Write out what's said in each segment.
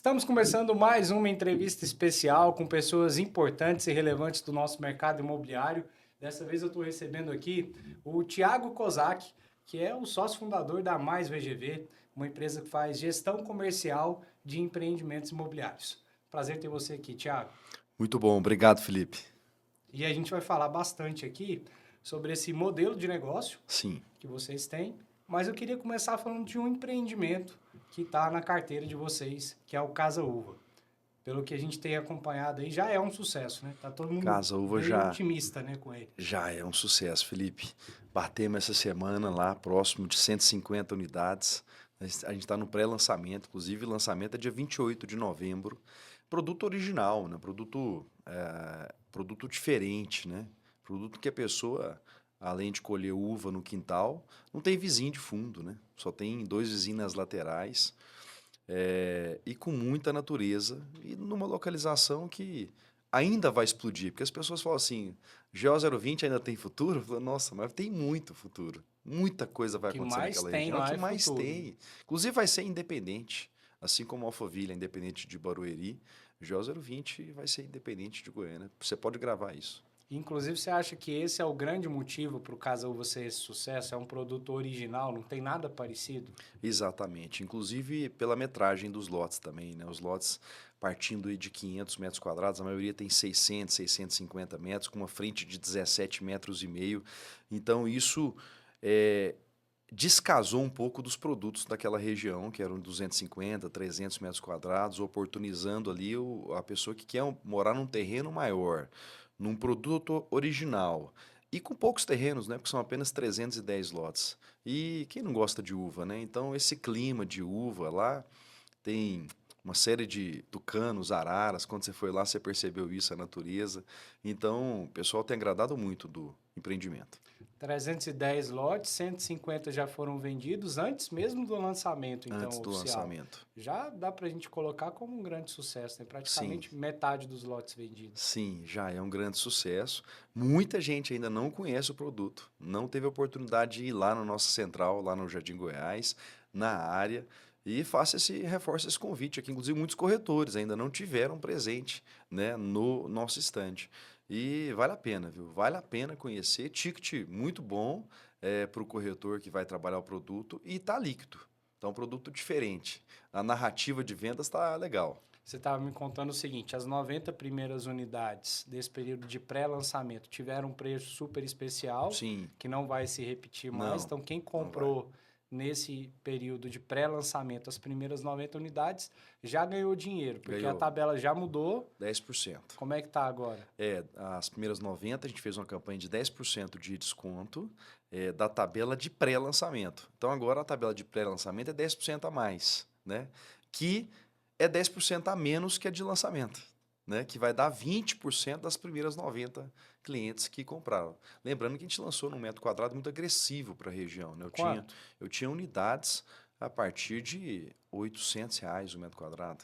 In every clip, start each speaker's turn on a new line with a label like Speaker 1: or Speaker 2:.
Speaker 1: Estamos começando mais uma entrevista especial com pessoas importantes e relevantes do nosso mercado imobiliário. Dessa vez eu estou recebendo aqui o Thiago Kozak, que é o sócio fundador da Mais VGV, uma empresa que faz gestão comercial de empreendimentos imobiliários. Prazer ter você aqui, Thiago.
Speaker 2: Muito bom, obrigado, Felipe.
Speaker 1: E a gente vai falar bastante aqui sobre esse modelo de negócio
Speaker 2: Sim,
Speaker 1: que vocês têm, mas eu queria começar falando de um empreendimento que está na carteira de vocês, que é o Casa Uva. Pelo que a gente tem acompanhado aí, já é um sucesso, né? Tá todo mundo
Speaker 2: Casa Uva
Speaker 1: bem
Speaker 2: já,
Speaker 1: otimista, né, com ele.
Speaker 2: já é um sucesso, Felipe. Batemos essa semana lá, próximo de 150 unidades. A gente está no pré-lançamento, inclusive o lançamento é dia 28 de novembro. Produto original, né? Produto diferente, né? Produto que a pessoa, além de colher uva no quintal, não tem vizinho de fundo, né? Só tem dois vizinhos nas laterais. E com muita natureza e numa localização que ainda vai explodir, porque as pessoas falam assim, GO 020 ainda tem futuro? Eu falo, nossa, mas tem muito futuro, muita coisa
Speaker 1: O
Speaker 2: vai
Speaker 1: que
Speaker 2: acontecer
Speaker 1: mais
Speaker 2: naquela
Speaker 1: tem
Speaker 2: região, é o
Speaker 1: lá
Speaker 2: que
Speaker 1: é
Speaker 2: mais
Speaker 1: futuro, né?
Speaker 2: tem, inclusive vai ser independente, assim como Alphaville é independente de Barueri, GO 020 vai ser independente de Goiânia, você pode gravar isso.
Speaker 1: Inclusive, você acha que esse é o grande motivo para o Casa Uva ser esse sucesso? É um produto original, não tem nada parecido?
Speaker 2: Exatamente, inclusive pela metragem dos lotes também, né? Os lotes partindo aí de 500 metros quadrados, a maioria tem 600, 650 metros, com uma frente de 17 metros e meio. Então isso é, descasou um pouco dos produtos daquela região, que eram 250, 300 metros quadrados, oportunizando ali a pessoa que quer morar num terreno maior, num produto original. E com poucos terrenos, né? Porque são apenas 310 lotes. E quem não gosta de uva, né? Então, esse clima de uva lá tem uma série de tucanos, araras. Quando você foi lá, você percebeu isso, a natureza. Então, o pessoal tem agradado muito do empreendimento.
Speaker 1: 310 lotes, 150 já foram vendidos antes mesmo do lançamento, então,
Speaker 2: Antes do
Speaker 1: oficial.
Speaker 2: lançamento.
Speaker 1: Já dá para a gente colocar como um grande sucesso, né?
Speaker 2: Sim,
Speaker 1: Praticamente metade dos lotes vendidos.
Speaker 2: sim, já é um grande sucesso. Muita gente ainda não conhece o produto, não teve a oportunidade de ir lá na nossa central, lá no Jardim Goiás, na área, e reforça esse convite aqui. Inclusive, muitos corretores ainda não tiveram presente, né, no nosso estande. E vale a pena, viu? Vale a pena conhecer. Ticket muito bom para o corretor que vai trabalhar o produto e está líquido. Então, é um produto diferente. A narrativa de vendas está legal.
Speaker 1: Você estava me contando o seguinte: as 90 primeiras unidades desse período de pré-lançamento tiveram um preço super especial,
Speaker 2: Sim,
Speaker 1: que não vai se repetir mais.
Speaker 2: não,
Speaker 1: Então, quem
Speaker 2: não vai.
Speaker 1: comprou nesse período de pré-lançamento as primeiras 90 unidades já ganhou dinheiro, porque a
Speaker 2: Ganhou
Speaker 1: tabela já mudou.
Speaker 2: 10%.
Speaker 1: Como é que tá agora?
Speaker 2: As primeiras 90 a gente fez uma campanha de 10% de desconto da tabela de pré-lançamento. Então agora a tabela de pré-lançamento é 10% a mais, né? Que é 10% a menos que a de lançamento, né? Que vai dar 20% das primeiras 90 clientes que compraram. Lembrando que a gente lançou num metro quadrado muito agressivo para a região, né?
Speaker 1: Quanto?
Speaker 2: Eu tinha unidades a partir de R$ 800 o metro quadrado.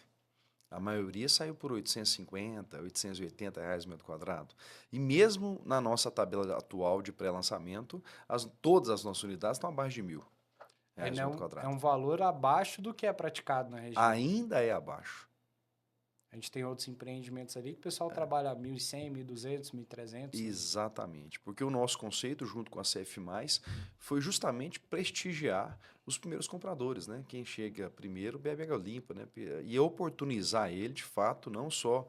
Speaker 2: A maioria saiu por 850, R$ 880 o metro quadrado. E mesmo na nossa tabela atual de pré-lançamento, todas as nossas unidades estão abaixo de R$ 1.000
Speaker 1: Ainda
Speaker 2: o metro
Speaker 1: é
Speaker 2: quadrado.
Speaker 1: um valor abaixo do que é praticado na região.
Speaker 2: Ainda é abaixo.
Speaker 1: A gente tem outros empreendimentos ali que o pessoal trabalha 1.100, 1.200, 1.300, né?
Speaker 2: Exatamente. Porque o nosso conceito, junto com a CF+, foi justamente prestigiar os primeiros compradores, né? Quem chega primeiro bebe água limpa, né? E oportunizar ele, de fato, não só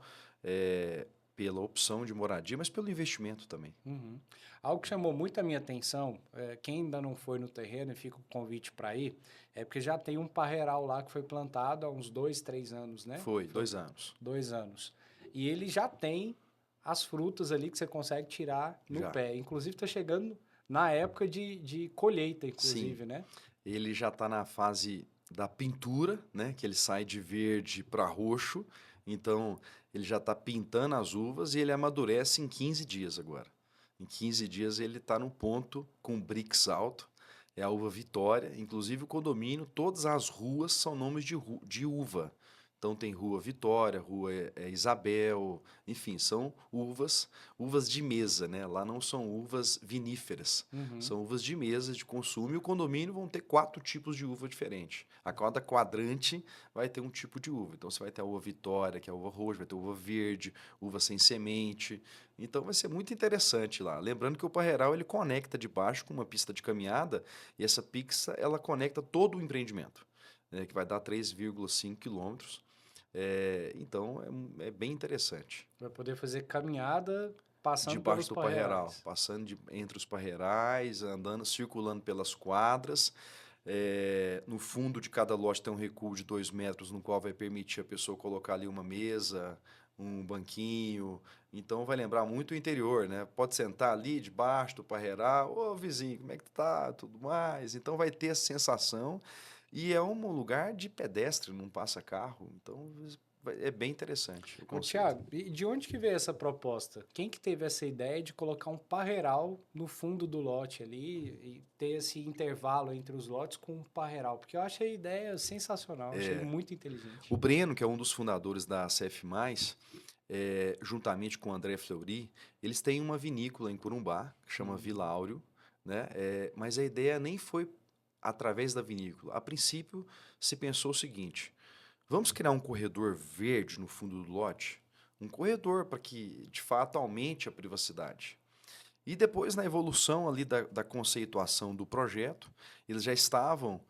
Speaker 2: pela opção de moradia, mas pelo investimento também.
Speaker 1: Uhum. Algo que chamou muito a minha atenção, quem ainda não foi no terreno e fica o convite para ir, é porque já tem um parreiral lá que foi plantado há uns 2, 3 anos, né?
Speaker 2: Foi,
Speaker 1: Foi
Speaker 2: 2 anos.
Speaker 1: 2 anos. E ele já tem as frutas ali que você consegue tirar no
Speaker 2: Já.
Speaker 1: pé. Inclusive está chegando na época de colheita,
Speaker 2: Sim.
Speaker 1: inclusive, né?
Speaker 2: Ele já está na fase da pintura, né? Que ele sai de verde para roxo. Então, ele já está pintando as uvas e ele amadurece em 15 dias agora. Em 15 dias ele está no ponto com brix alto. É a uva Vitória. Inclusive o condomínio, todas as ruas são nomes de uva. Então tem Rua Vitória, Rua Isabel, enfim, são uvas de mesa, né? Lá não são uvas viníferas,
Speaker 1: Uhum.
Speaker 2: são uvas de mesa de consumo e o condomínio vão ter 4 tipos de uva diferentes. A cada quadrante vai ter um tipo de uva. Então você vai ter a uva Vitória, que é a uva roxa, vai ter uva verde, uva sem semente. Então vai ser muito interessante lá. Lembrando que o Parreiral ele conecta de baixo com uma pista de caminhada e essa pista ela conecta todo o empreendimento, né, que vai dar 3,5 quilômetros. Então é bem interessante.
Speaker 1: Vai poder fazer caminhada passando
Speaker 2: Debaixo
Speaker 1: pelos
Speaker 2: do Parreiral,
Speaker 1: parreirais.
Speaker 2: passando entre os parreirais, andando, circulando pelas quadras. No fundo de cada lote tem um recuo de 2 metros, no qual vai permitir a pessoa colocar ali uma mesa, um banquinho. Então vai lembrar muito o interior, né? Pode sentar ali debaixo do parreiral, ô vizinho, como é que tá? Tudo mais. Então vai ter essa sensação. E é um lugar de pedestre, não passa carro. Então é bem interessante o
Speaker 1: Ô,
Speaker 2: conceito.
Speaker 1: Thiago, e de onde que veio essa proposta? Quem que teve essa ideia de colocar um parreiral no fundo do lote ali e ter esse intervalo entre os lotes com um parreiral? Porque eu achei a ideia sensacional, achei muito inteligente.
Speaker 2: O Breno, que é um dos fundadores da CF+, juntamente com o André Fleury, eles têm uma vinícola em Corumbá, que chama Vila Áureo, né? Mas a ideia nem foi através da vinícola. A princípio, se pensou o seguinte: vamos criar um corredor verde no fundo do lote? Um corredor para que, de fato, aumente a privacidade. E depois, na evolução ali da conceituação do projeto, eles já estavam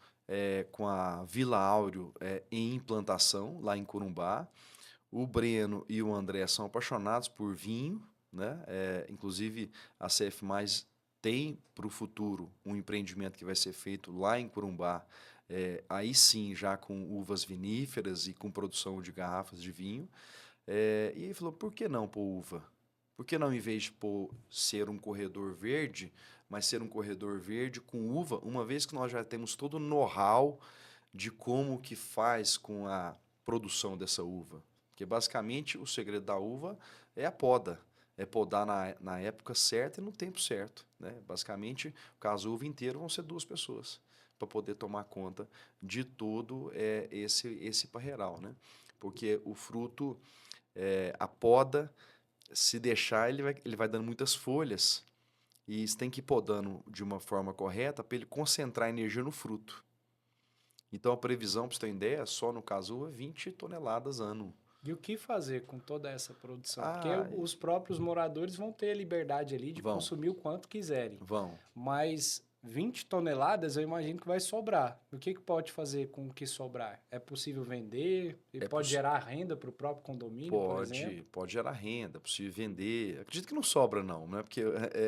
Speaker 2: com a Vila Áureo em implantação, lá em Corumbá. O Breno e o André são apaixonados por vinho, né? Inclusive, a CF+, tem para o futuro um empreendimento que vai ser feito lá em Corumbá, aí sim, já com uvas viníferas e com produção de garrafas de vinho. E ele falou, por que não pôr uva? Por que não, em vez de ser um corredor verde, mas ser um corredor verde com uva, uma vez que nós já temos todo o know-how de como que faz com a produção dessa uva? Porque basicamente o segredo da uva é a poda. É podar na época certa e no tempo certo, né? Basicamente, o caso uva inteiro vão ser 2 pessoas para poder tomar conta de todo esse parreiral, né? Porque o fruto, a poda, se deixar, ele vai dando muitas folhas e você tem que ir podando de uma forma correta para ele concentrar energia no fruto. Então a previsão, para você ter uma ideia, só no casu é 20 toneladas ano.
Speaker 1: E o que fazer com toda essa produção? Porque
Speaker 2: Ah,
Speaker 1: os próprios moradores vão ter a liberdade ali de
Speaker 2: vão,
Speaker 1: consumir o quanto quiserem.
Speaker 2: vão.
Speaker 1: Mas 20 toneladas eu imagino que vai sobrar. O que pode fazer com o que sobrar? É possível vender? E
Speaker 2: É
Speaker 1: pode
Speaker 2: poss-
Speaker 1: gerar renda para o próprio condomínio, por exemplo?
Speaker 2: pode gerar renda, é possível vender. Acredito que não sobra não, né? Porque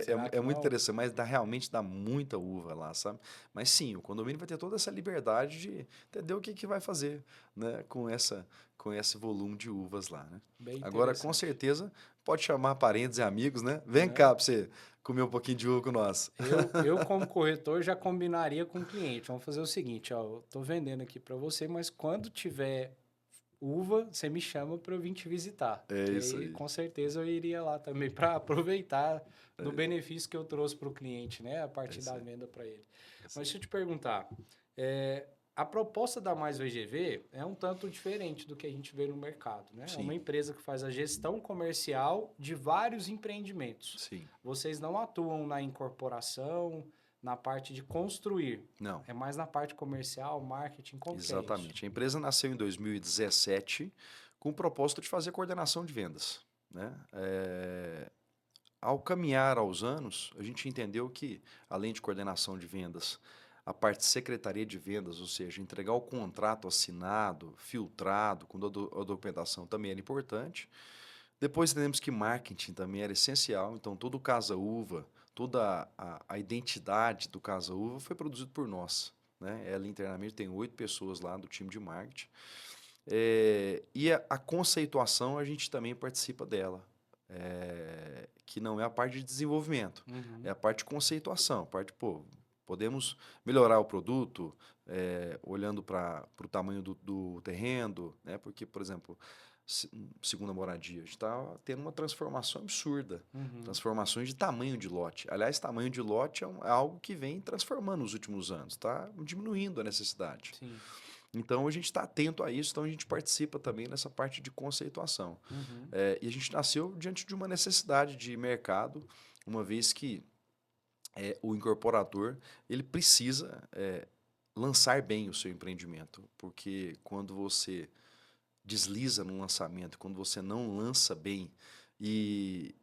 Speaker 1: Será
Speaker 2: é
Speaker 1: que
Speaker 2: muito
Speaker 1: não?
Speaker 2: interessante, mas realmente dá muita uva lá, sabe? Mas sim, o condomínio vai ter toda essa liberdade de entender o que vai fazer, né? Com esse volume de uvas lá, né?
Speaker 1: Bem
Speaker 2: Agora, com
Speaker 1: interessante,
Speaker 2: certeza, pode chamar parentes e amigos, né? Vem
Speaker 1: né?
Speaker 2: cá para você comer um pouquinho de uva com nós.
Speaker 1: Eu, como corretor, já combinaria com o cliente. Vamos fazer o seguinte, ó, eu tô vendendo aqui para você, mas quando tiver uva, você me chama para eu vir te visitar.
Speaker 2: É
Speaker 1: Que
Speaker 2: isso
Speaker 1: aí,
Speaker 2: aí.
Speaker 1: com certeza, eu iria lá também para aproveitar do benefício que eu trouxe para o cliente, né? A
Speaker 2: É
Speaker 1: partir
Speaker 2: isso
Speaker 1: da
Speaker 2: aí.
Speaker 1: venda para ele.
Speaker 2: É isso
Speaker 1: Mas
Speaker 2: aí.
Speaker 1: deixa eu te perguntar, a proposta da Mais VGV é um tanto diferente do que a gente vê no mercado, né? É uma
Speaker 2: Sim,
Speaker 1: empresa que faz a gestão comercial de vários empreendimentos.
Speaker 2: sim.
Speaker 1: Vocês não atuam na incorporação, na parte de construir.
Speaker 2: Não.
Speaker 1: É mais na parte comercial, marketing, como que é isso?
Speaker 2: Exatamente. A empresa nasceu em 2017 com o propósito de fazer coordenação de vendas, né? Ao caminhar aos anos, a gente entendeu que, além de coordenação de vendas, a parte de secretaria de vendas, ou seja, entregar o contrato assinado, filtrado, com toda a documentação também era importante. Depois entendemos que marketing também era essencial, então todo o Casa Uva, toda a identidade do Casa Uva foi produzido por nós, né? Ela internamente tem 8 pessoas lá do time de marketing. E a conceituação a gente também participa dela, que não é a parte de desenvolvimento, é
Speaker 1: Uhum.
Speaker 2: a parte de conceituação, a parte, pô, podemos melhorar o produto, olhando para o tamanho do terreno, né? Porque, por exemplo, segunda moradia, a gente está tendo uma transformação absurda,
Speaker 1: Uhum.
Speaker 2: transformações de tamanho de lote. Aliás, tamanho de lote é algo que vem transformando nos últimos anos, está diminuindo a necessidade.
Speaker 1: Sim.
Speaker 2: Então, a gente está atento a isso, então a gente participa também nessa parte de conceituação.
Speaker 1: Uhum.
Speaker 2: E a gente nasceu diante de uma necessidade de mercado, uma vez que o incorporador ele precisa lançar bem o seu empreendimento, porque quando você desliza no lançamento, quando você não lança bem e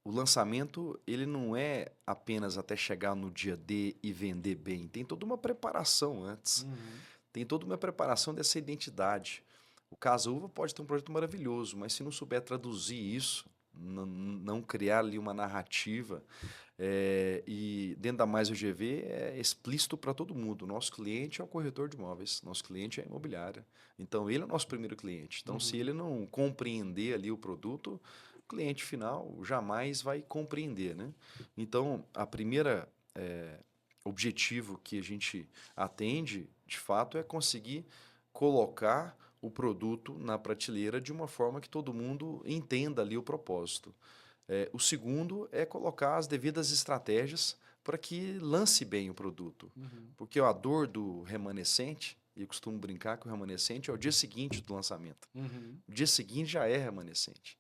Speaker 2: o lançamento ele não é apenas até chegar no dia D e vender bem, tem toda uma preparação antes,
Speaker 1: Uhum.
Speaker 2: tem toda uma preparação dessa identidade. O Casa Uva pode ter um projeto maravilhoso, mas se não souber traduzir isso, não criar ali uma narrativa, e dentro da Mais UGV é explícito para todo mundo. Nosso cliente é o corretor de imóveis, nosso cliente é a imobiliária. Então, ele é o nosso primeiro cliente. Então, se
Speaker 1: Uhum.
Speaker 2: ele não compreender ali o produto, o cliente final jamais vai compreender, né? Então, a primeira objetivo que a gente atende, de fato, é conseguir colocar o produto na prateleira de uma forma que todo mundo entenda ali o propósito. O segundo é colocar as devidas estratégias para que lance bem o produto.
Speaker 1: Uhum.
Speaker 2: Porque a dor do remanescente, e eu costumo brincar que o remanescente é o dia seguinte do lançamento.
Speaker 1: Uhum.
Speaker 2: O dia seguinte já é remanescente.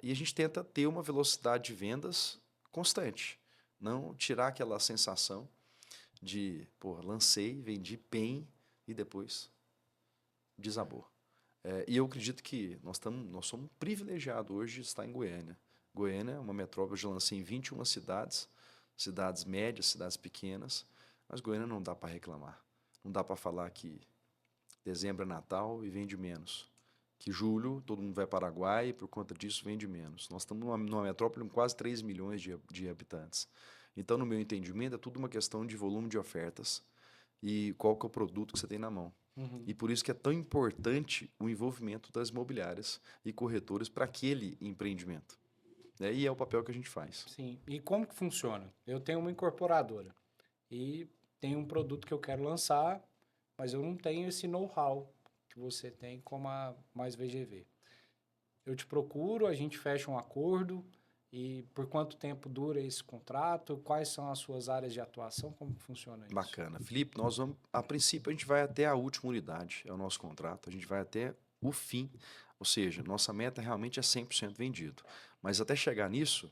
Speaker 2: E a gente tenta ter uma velocidade de vendas constante. Não tirar aquela sensação de, pô, lancei, vendi bem e depois desabou. E eu acredito que nós somos privilegiados hoje de estar em Goiânia. Goiânia é uma metrópole, eu lancei em 21 cidades, cidades médias, cidades pequenas, mas Goiânia não dá para reclamar. Não dá para falar que dezembro é Natal e vende menos. Que julho todo mundo vai para o Paraguai e por conta disso vende menos. Nós estamos numa metrópole com quase 3 milhões de habitantes. Então, no meu entendimento, é tudo uma questão de volume de ofertas e qual que é o produto que você tem na mão.
Speaker 1: Uhum.
Speaker 2: E por isso que é tão importante o envolvimento das imobiliárias e corretores para aquele empreendimento. Né? E é o papel que a gente faz.
Speaker 1: Sim. E como que funciona? Eu tenho uma incorporadora e tenho um produto que eu quero lançar, mas eu não tenho esse know-how que você tem como a Mais VGV. Eu te procuro, a gente fecha um acordo e por quanto tempo dura esse contrato? Quais são as suas áreas de atuação? Como que funciona isso?
Speaker 2: Bacana. Felipe, nós vamos, a princípio, a gente vai até a última unidade, é o nosso contrato, a gente vai até o fim, ou seja, nossa meta realmente é 100% vendido. Mas até chegar nisso,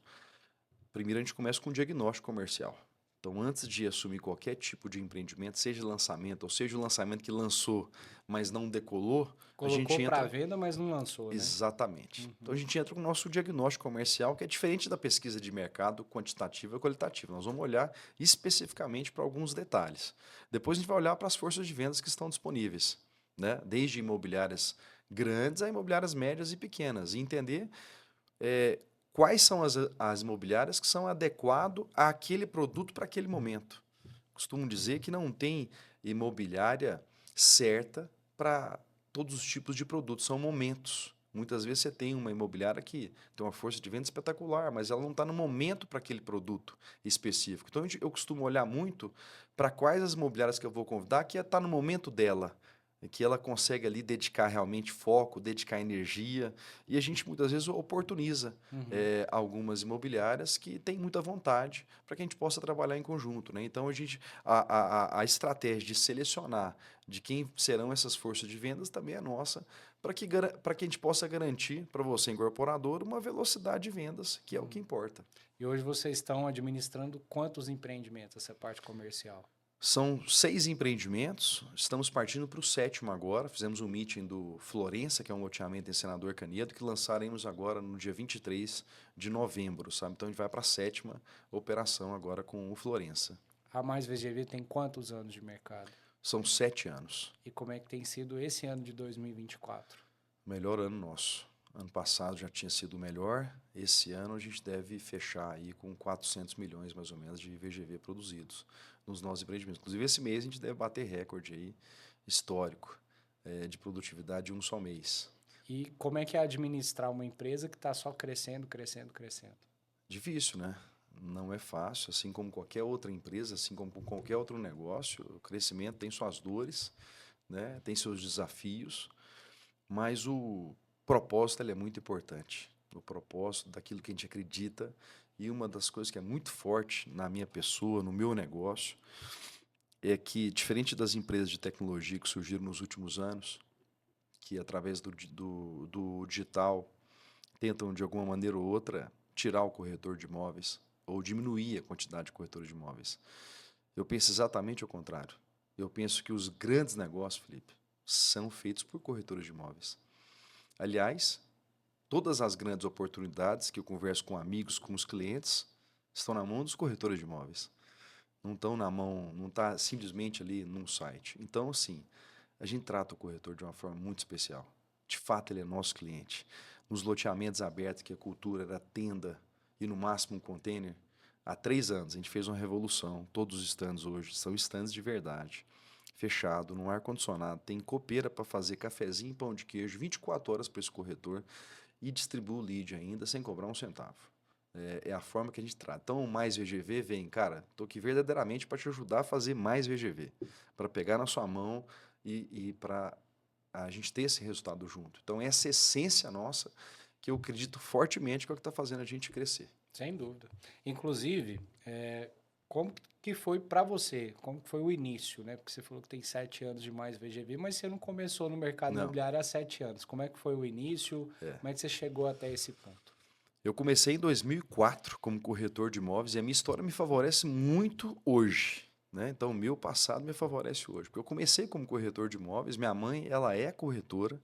Speaker 2: primeiro a gente começa com um diagnóstico comercial. Então, antes de assumir qualquer tipo de empreendimento, seja lançamento, ou seja o lançamento que lançou, mas não decolou, a
Speaker 1: Colocou
Speaker 2: gente
Speaker 1: para
Speaker 2: entra.
Speaker 1: venda, mas não lançou, né?
Speaker 2: Exatamente. Então a
Speaker 1: Uhum.
Speaker 2: gente entra com o nosso diagnóstico comercial, que é diferente da pesquisa de mercado quantitativa e qualitativa. Nós vamos olhar especificamente para alguns detalhes. Depois a gente vai olhar para as forças de vendas que estão disponíveis, né? Desde imobiliárias grandes a imobiliárias médias e pequenas, e entender quais são as imobiliárias que são adequado àquele produto para aquele momento. Costumo dizer que não tem imobiliária certa para todos os tipos de produtos, são momentos. Muitas vezes você tem uma imobiliária que tem uma força de venda espetacular, mas ela não está no momento para aquele produto específico. Então eu costumo olhar muito para quais as imobiliárias que eu vou convidar que está no momento dela, que ela consegue ali dedicar realmente foco, dedicar energia, e a gente muitas vezes oportuniza
Speaker 1: Uhum.
Speaker 2: algumas imobiliárias que têm muita vontade para que a gente possa trabalhar em conjunto, né? Então a estratégia de selecionar de quem serão essas forças de vendas também é nossa, para que a gente possa garantir para você, incorporador, uma velocidade de vendas, que é o que importa.
Speaker 1: E hoje vocês estão administrando quantos empreendimentos, essa parte comercial?
Speaker 2: São 6 empreendimentos, estamos partindo para o 7º agora. Fizemos um meeting do Florença, que é um loteamento em Senador Canedo, que lançaremos agora no dia 23 de novembro, sabe? Então a gente vai para a 7ª operação agora com o Florença.
Speaker 1: A Mais VGV tem quantos anos de mercado?
Speaker 2: São 7 anos.
Speaker 1: E como é que tem sido esse ano de 2024?
Speaker 2: Melhor ano nosso. Ano passado já tinha sido o melhor. Esse ano a gente deve fechar aí com 400 milhões mais ou menos de VGV produzidos nos nossos empreendimentos. Inclusive esse mês a gente deve bater recorde aí histórico de produtividade de um só mês.
Speaker 1: E como é que é administrar uma empresa que está só crescendo, crescendo, crescendo?
Speaker 2: Difícil, né? Não é fácil, assim como qualquer outra empresa, assim como qualquer outro negócio, o crescimento tem suas dores, né? Tem seus desafios, mas o propósito ele é muito importante. O propósito daquilo que a gente acredita, e uma das coisas que é muito forte na minha pessoa, no meu negócio, é que, diferente das empresas de tecnologia que surgiram nos últimos anos, que através do digital tentam, de alguma maneira ou outra, tirar o corretor de imóveis ou diminuir a quantidade de corretores de imóveis. Eu penso exatamente ao contrário. Eu penso que os grandes negócios, Felipe, são feitos por corretores de imóveis. Aliás, todas as grandes oportunidades que eu converso com amigos, com os clientes, estão na mão dos corretores de imóveis. Não estão na mão, não está simplesmente ali num site. Então, assim, a gente trata o corretor de uma forma muito especial. De fato, ele é nosso cliente. Nos loteamentos abertos, que a cultura era tenda e no máximo um container, há 3 anos a gente fez uma revolução. Todos os stands hoje são stands de verdade. Fechado, no ar-condicionado, tem copeira para fazer cafezinho e pão de queijo 24 horas para esse corretor e distribui o lead ainda sem cobrar um centavo. É a forma que a gente trata. Então, o Mais VGV vem, cara, estou aqui verdadeiramente para te ajudar a fazer mais VGV, para pegar na sua mão e para a gente ter esse resultado junto. Então, essa essência nossa, que eu acredito fortemente que é o que está fazendo a gente crescer.
Speaker 1: Sem dúvida. Inclusive, como que foi para você? Como que foi o início, né? Porque você falou que tem 7 anos de mais VGV, mas você não começou no mercado
Speaker 2: Não,
Speaker 1: imobiliário há 7 anos. Como é que foi o início?
Speaker 2: é.
Speaker 1: Como é que você chegou até esse ponto?
Speaker 2: Eu comecei em 2004 como corretor de imóveis e a minha história me favorece muito hoje, né? Então, o meu passado me favorece hoje. Porque eu comecei como corretor de imóveis, minha mãe, ela é corretora,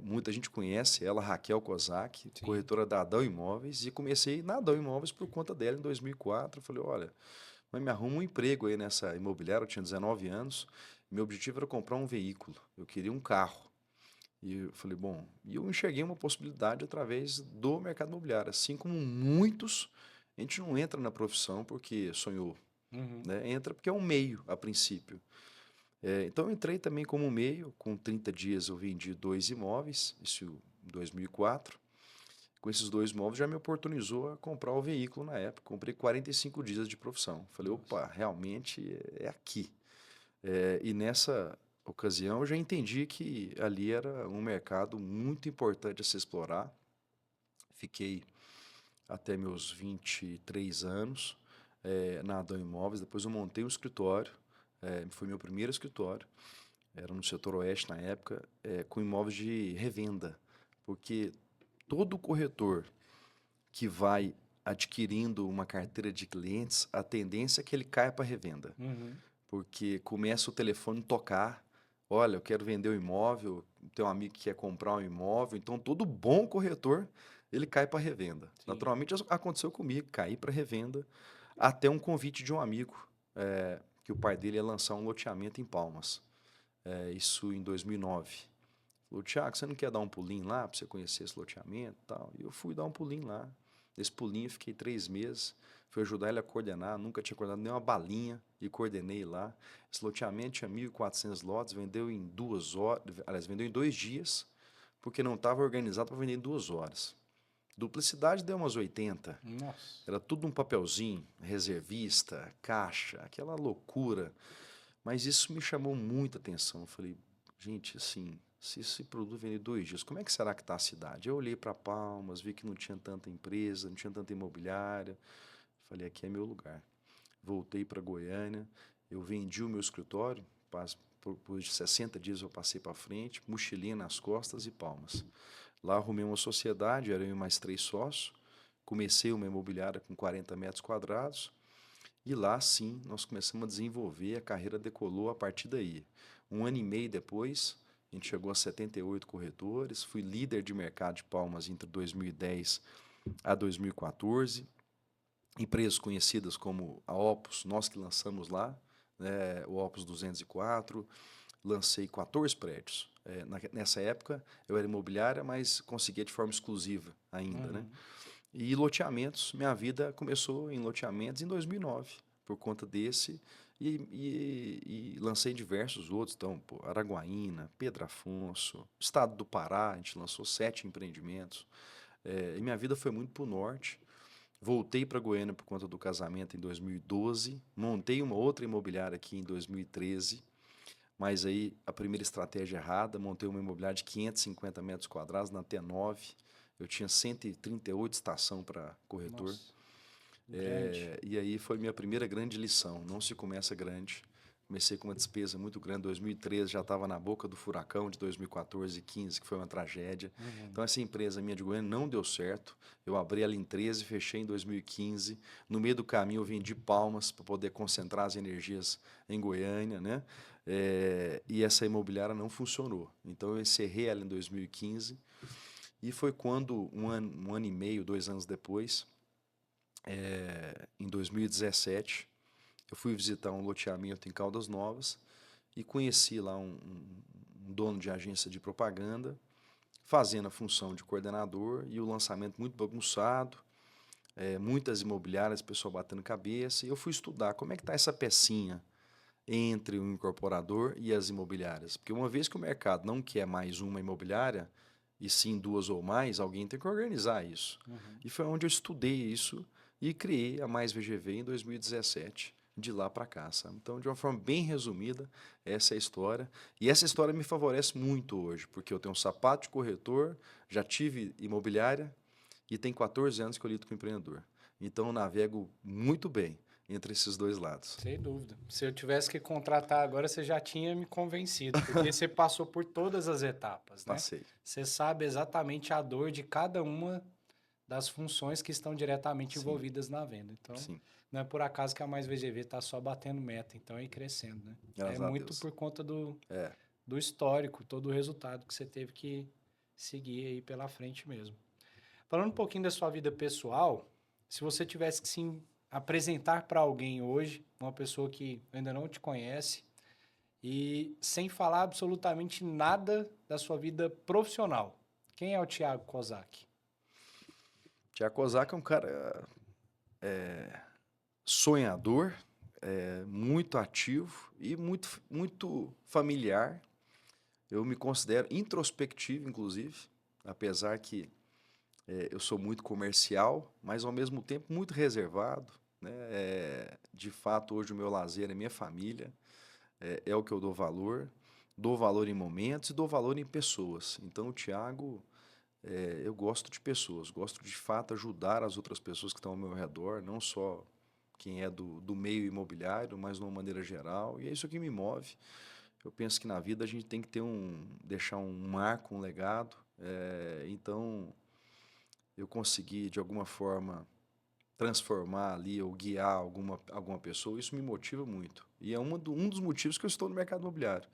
Speaker 2: muita gente conhece ela, Raquel Kozak,
Speaker 1: Sim.
Speaker 2: corretora da Adão Imóveis, e comecei na Adão Imóveis por conta dela em 2004. Eu falei, olha, mãe, me arruma um emprego aí nessa imobiliária, eu tinha 19 anos, meu objetivo era comprar um veículo, eu queria um carro. E eu falei, bom, e eu enxerguei uma possibilidade através do mercado imobiliário. Assim como muitos, a gente não entra na profissão porque sonhou,
Speaker 1: Uhum.
Speaker 2: né? Entra porque é um meio, a princípio. Então eu entrei também como meio, com 30 dias eu vendi 2 imóveis, isso em 2004. Com esses 2 imóveis já me oportunizou a comprar o veículo na época. Comprei 45 dias de profissão. Falei,
Speaker 1: Nossa.
Speaker 2: opa, realmente é aqui. E nessa ocasião eu já entendi que ali era um mercado muito importante a se explorar. Fiquei até meus 23 anos na Adão Imóveis. Depois eu montei um escritório, foi meu primeiro escritório. Era no setor oeste na época, com imóveis de revenda. Porque todo corretor que vai adquirindo uma carteira de clientes, a tendência é que ele caia para revenda.
Speaker 1: Uhum.
Speaker 2: Porque começa o telefone tocar, olha, eu quero vender o imóvel, tem um amigo que quer comprar um imóvel, então todo bom corretor, ele cai para revenda.
Speaker 1: Sim.
Speaker 2: Naturalmente aconteceu comigo, caí para revenda, até um convite de um amigo, que o pai dele ia lançar um loteamento em Palmas, isso em 2009. Falou, Thiago, você não quer dar um pulinho lá para você conhecer esse loteamento e tal? E eu fui dar um pulinho lá. Nesse pulinho eu fiquei 3 meses, fui ajudar ele a coordenar, nunca tinha coordenado nem uma balinha e coordenei lá. Esse loteamento tinha 1.400 lotes, vendeu em 2 horas, aliás, vendeu em 2 dias, porque não estava organizado para vender em 2 horas. Duplicidade deu umas 80,
Speaker 1: Nossa.
Speaker 2: era tudo um papelzinho, reservista, caixa, aquela loucura. Mas isso me chamou muita atenção. Eu falei, gente, assim, se esse produto vender 2 dias, como é que será que está a cidade? Eu olhei para Palmas, vi que não tinha tanta empresa, não tinha tanta imobiliária. Falei, aqui é meu lugar. Voltei para Goiânia, eu vendi o meu escritório, por 60 dias eu passei para frente, mochilinha nas costas e Palmas. Lá arrumei uma sociedade, era eu e mais 3 sócios, comecei uma imobiliária com 40 metros quadrados, e lá sim nós começamos a desenvolver, a carreira decolou a partir daí. 1 ano e meio depois, a gente chegou a 78 corretores, fui líder de mercado de Palmas entre 2010 a 2014. Empresas conhecidas como a Opus, nós que lançamos lá, né, o Opus 204, lancei 14 prédios. Nessa época eu era imobiliária, mas conseguia de forma exclusiva ainda, né?
Speaker 1: Uhum.
Speaker 2: E loteamentos, minha vida começou em loteamentos em 2009, por conta desse, e lancei diversos outros, então, pô, Araguaína, Pedro Afonso, Estado do Pará, a gente lançou 7 empreendimentos, e minha vida foi muito para o norte. Voltei para Goiânia por conta do casamento em 2012, montei uma outra imobiliária aqui em 2013, mas aí a primeira estratégia errada, montei uma imobiliária de 550 metros quadrados na T9, eu tinha 138 estação para corretor.
Speaker 1: Nossa. Grande.
Speaker 2: E aí foi minha primeira grande lição. Não se começa grande, comecei com uma despesa muito grande. 2013 já estava na boca do furacão de 2014 e 15, que foi uma tragédia. Então, essa empresa minha de Goiânia não deu certo. Eu abri ela em 13, fechei em 2015. No meio do caminho, eu vendi Palmas para poder concentrar as energias em Goiânia, né? E essa imobiliária não funcionou. Então, eu encerrei ela em 2015. E foi quando, um ano e meio, 2 anos depois, em 2017, eu fui visitar um loteamento em Caldas Novas e conheci lá um dono de agência de propaganda, fazendo a função de coordenador e o lançamento muito bagunçado, muitas imobiliárias, pessoal batendo cabeça. E eu fui estudar como é que está essa pecinha entre o incorporador e as imobiliárias. Porque uma vez que o mercado não quer mais uma imobiliária, e sim 2 ou mais, alguém tem que organizar isso. E foi onde eu estudei isso e criei a Mais VGV em 2017, de lá para cá, sabe? Então, de uma forma bem resumida, essa é a história. E essa história me favorece muito hoje, porque eu tenho um sapato de corretor, já tive imobiliária e tem 14 anos que eu lido com empreendedor. Então, eu navego muito bem entre esses dois lados.
Speaker 1: Sem dúvida. Se eu tivesse que contratar agora, você já tinha me convencido, porque você passou por todas as etapas, né?
Speaker 2: Passei.
Speaker 1: Você sabe exatamente a dor de cada uma das funções que estão diretamente
Speaker 2: Sim,
Speaker 1: envolvidas na venda. Então,
Speaker 2: sim.
Speaker 1: não é por acaso que a Mais VGV está só batendo meta, então e crescendo, né? É
Speaker 2: Graças a
Speaker 1: muito
Speaker 2: Deus.
Speaker 1: por conta
Speaker 2: É.
Speaker 1: do histórico, todo o resultado que você teve que seguir aí pela frente mesmo. Falando um pouquinho da sua vida pessoal, se você tivesse que se apresentar para alguém hoje, uma pessoa que ainda não te conhece, e sem falar absolutamente nada da sua vida profissional, quem é o Thiago Kozak?
Speaker 2: Tiago Kozak é um cara sonhador, muito ativo e muito familiar. Eu me considero introspectivo, inclusive, apesar que eu sou muito comercial, mas ao mesmo tempo muito reservado, né? De fato, hoje o meu lazer é minha família, é o que eu dou valor em momentos e dou valor em pessoas. Então, o Thiago, eu gosto de pessoas, gosto de fato ajudar as outras pessoas que estão ao meu redor, não só quem é do meio imobiliário, mas de uma maneira geral, e é isso que me move. Eu penso que na vida a gente tem que deixar um marco, um legado. Então, eu consegui, de alguma forma, transformar ali ou guiar alguma pessoa, isso me motiva muito. E é um dos motivos que eu estou no mercado imobiliário,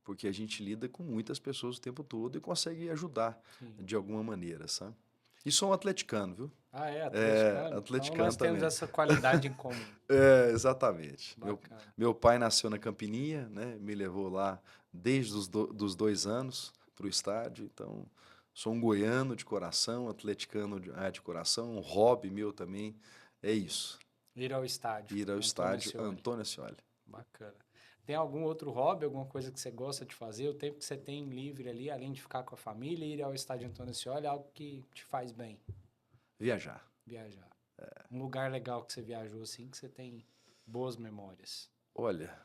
Speaker 2: porque a gente lida com muitas pessoas o tempo todo e consegue ajudar
Speaker 1: Sim.
Speaker 2: de alguma maneira, sabe? E sou um atleticano, viu?
Speaker 1: Ah, é atleticano? Então
Speaker 2: Atleticano
Speaker 1: nós temos
Speaker 2: também.
Speaker 1: essa qualidade em comum.
Speaker 2: Exatamente.
Speaker 1: Bacana.
Speaker 2: Meu pai nasceu na Campininha, né? Me levou lá desde dos 2 anos para o estádio. Então, sou um goiano de coração, atleticano de coração, um hobby meu também. É isso.
Speaker 1: Ir ao estádio.
Speaker 2: Ir ao
Speaker 1: Antônio
Speaker 2: estádio
Speaker 1: Ascioli.
Speaker 2: Antônio Ascioli.
Speaker 1: Bacana. Tem algum outro hobby, alguma coisa que você gosta de fazer? O tempo que você tem livre ali, além de ficar com a família, ir ao estádio Antônio Ascioli é algo que te faz bem,
Speaker 2: Viajar.
Speaker 1: viajar. Um lugar legal que você viajou assim, que você tem boas memórias.
Speaker 2: Olha,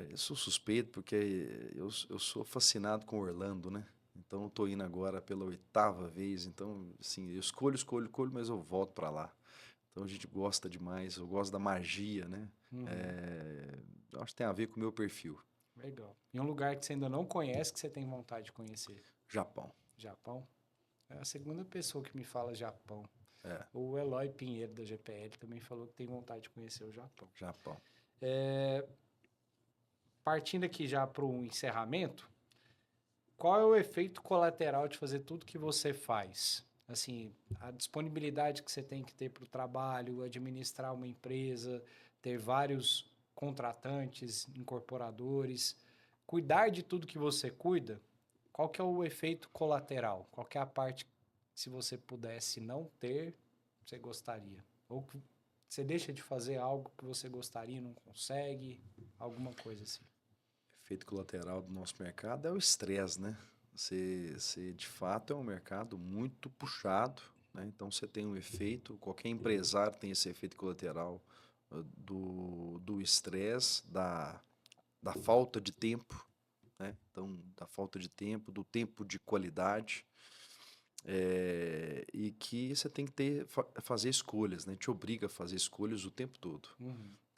Speaker 2: eu sou suspeito porque eu sou fascinado com Orlando, né? Então, eu tô indo agora pela 8ª vez. Então, assim, eu escolho, mas eu volto para lá. Então, a gente gosta demais. Eu gosto da magia, né? Eu acho que tem a ver com o meu perfil.
Speaker 1: Legal. E um lugar que você ainda não conhece, que você tem vontade de conhecer?
Speaker 2: Japão.
Speaker 1: Japão? É a segunda pessoa que me fala Japão.
Speaker 2: É,
Speaker 1: O Eloy Pinheiro, da GPL, também falou que tem vontade de conhecer o Japão.
Speaker 2: Japão.
Speaker 1: Partindo aqui já para o encerramento, qual é o efeito colateral de fazer tudo que você faz? Assim, a disponibilidade que você tem que ter para o trabalho, administrar uma empresa, ter vários contratantes, incorporadores, cuidar de tudo que você cuida, qual que é o efeito colateral? Qual que é a parte que, se você pudesse não ter, você gostaria? Ou que você deixa de fazer algo que você gostaria e não consegue? Alguma coisa assim.
Speaker 2: Efeito colateral do nosso mercado é o estresse, né? Você, de fato, é um mercado muito puxado, né? Então, você tem um efeito, qualquer empresário tem esse efeito colateral do estresse, da falta de tempo, né? Então, da falta de tempo, do tempo de qualidade, e que você tem que fazer escolhas, né? Te obriga a fazer escolhas o tempo todo.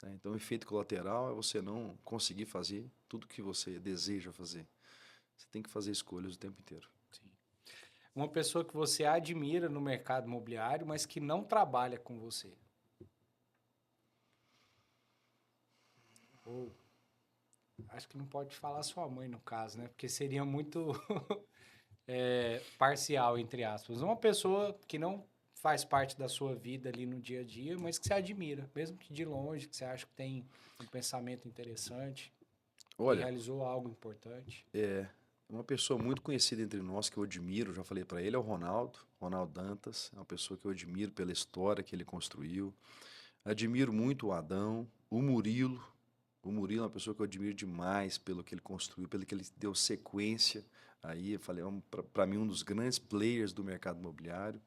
Speaker 2: né? Então, o efeito colateral é você não conseguir fazer tudo que você deseja fazer. Você tem que fazer escolhas o tempo inteiro.
Speaker 1: Sim. Uma pessoa que você admira no mercado imobiliário, mas que não trabalha com você. Ou acho que não pode falar sua mãe no caso, né? Porque seria muito parcial, entre aspas. Uma pessoa que não faz parte da sua vida ali no dia a dia, mas que você admira, mesmo que de longe, que você acha que tem um pensamento interessante, que
Speaker 2: Olha,
Speaker 1: realizou algo importante.
Speaker 2: uma pessoa muito conhecida entre nós que eu admiro, já falei para ele, é o Ronaldo Dantas. É uma pessoa que eu admiro pela história que ele construiu. Admiro muito o Adão, o Murilo. O Murilo é uma pessoa que eu admiro demais pelo que ele construiu, pelo que ele deu sequência. Aí eu falei, para mim, um dos grandes players do mercado imobiliário.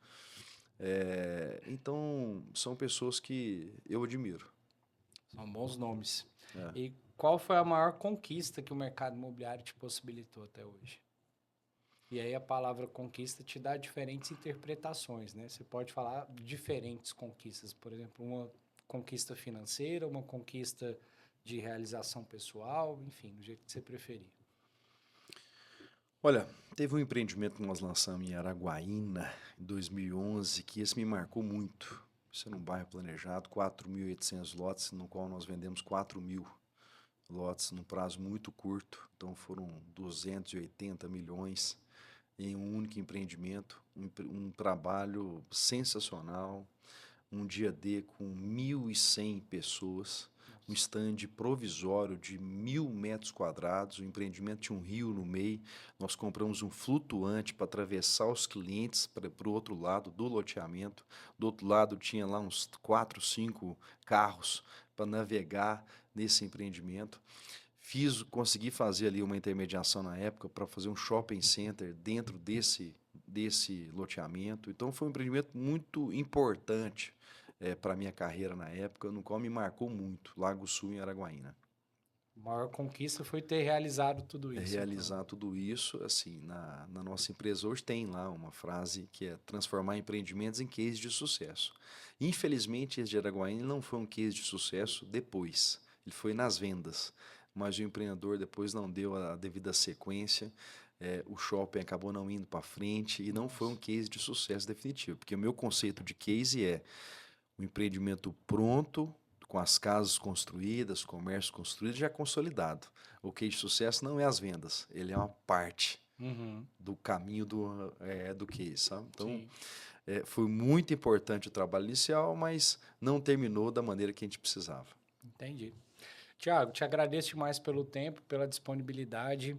Speaker 2: Então, são pessoas que eu admiro.
Speaker 1: São bons nomes.
Speaker 2: É.
Speaker 1: E qual foi a maior conquista que o mercado imobiliário te possibilitou até hoje? E aí a palavra conquista te dá diferentes interpretações, né? Você pode falar diferentes conquistas, por exemplo, uma conquista financeira, uma conquista de realização pessoal, enfim, do jeito que você preferir.
Speaker 2: Olha, teve um empreendimento que nós lançamos em Araguaína, em 2011, que esse me marcou muito. Isso era um bairro planejado, 4.800 lotes, no qual nós vendemos 4.000 lotes num prazo muito curto. Então foram 280 milhões em um único empreendimento, um trabalho sensacional, um dia D com 1.100 pessoas, um stand provisório de 1.000 metros quadrados, o empreendimento tinha um rio no meio, nós compramos um flutuante para atravessar os clientes para o outro lado do loteamento, do outro lado tinha lá uns 4, 5 carros para navegar nesse empreendimento. Consegui fazer ali uma intermediação na época para fazer um shopping center dentro desse loteamento. Então foi um empreendimento muito importante para a minha carreira na época, no qual me marcou muito, Lago Sul em Araguaína.
Speaker 1: A maior conquista foi ter realizado tudo isso, então.
Speaker 2: Realizar tudo isso, assim, na nossa empresa hoje tem lá uma frase que é transformar empreendimentos em case de sucesso. Infelizmente, esse de Araguaína não foi um case de sucesso depois, ele foi nas vendas, mas o empreendedor depois não deu a devida sequência, o shopping acabou não indo para frente e não foi um case de sucesso definitivo, porque o meu conceito de case é o empreendimento pronto, com as casas construídas, comércio construído, já consolidado. O case de sucesso não é as vendas, ele é uma parte
Speaker 1: Uhum,
Speaker 2: do caminho do case, sabe? Então,
Speaker 1: sim,
Speaker 2: foi muito importante o trabalho inicial, mas não terminou da maneira que a gente precisava.
Speaker 1: entendi. Tiago, te agradeço demais pelo tempo, pela disponibilidade,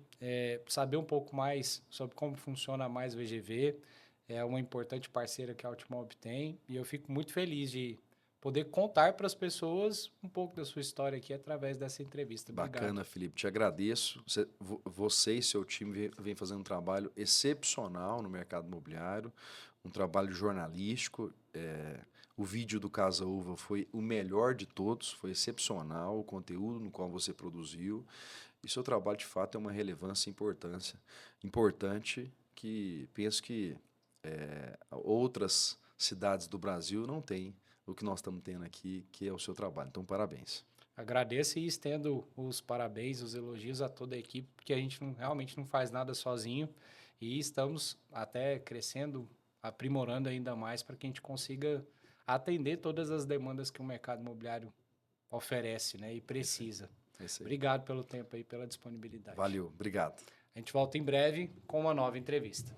Speaker 1: saber um pouco mais sobre como funciona a Mais VGV, é uma importante parceira que a Altimob tem, e eu fico muito feliz de poder contar para as pessoas um pouco da sua história aqui através dessa entrevista. Obrigado.
Speaker 2: Bacana, Felipe, te agradeço. Você e seu time vem fazendo um trabalho excepcional no mercado imobiliário, um trabalho jornalístico. O vídeo do Casa Uva foi o melhor de todos, foi excepcional o conteúdo no qual você produziu. E seu trabalho, de fato, é uma relevância e importância importante que penso que outras cidades do Brasil não têm o que nós estamos tendo aqui, que é o seu trabalho. Então, parabéns.
Speaker 1: Agradeço e estendo os parabéns, os elogios a toda a equipe, porque a gente realmente não faz nada sozinho e estamos até crescendo, aprimorando ainda mais para que a gente consiga atender todas as demandas que o mercado imobiliário oferece, né, e precisa.
Speaker 2: É isso aí.
Speaker 1: Obrigado pelo tempo aí, pela disponibilidade.
Speaker 2: Valeu, obrigado.
Speaker 1: A gente volta em breve com uma nova entrevista.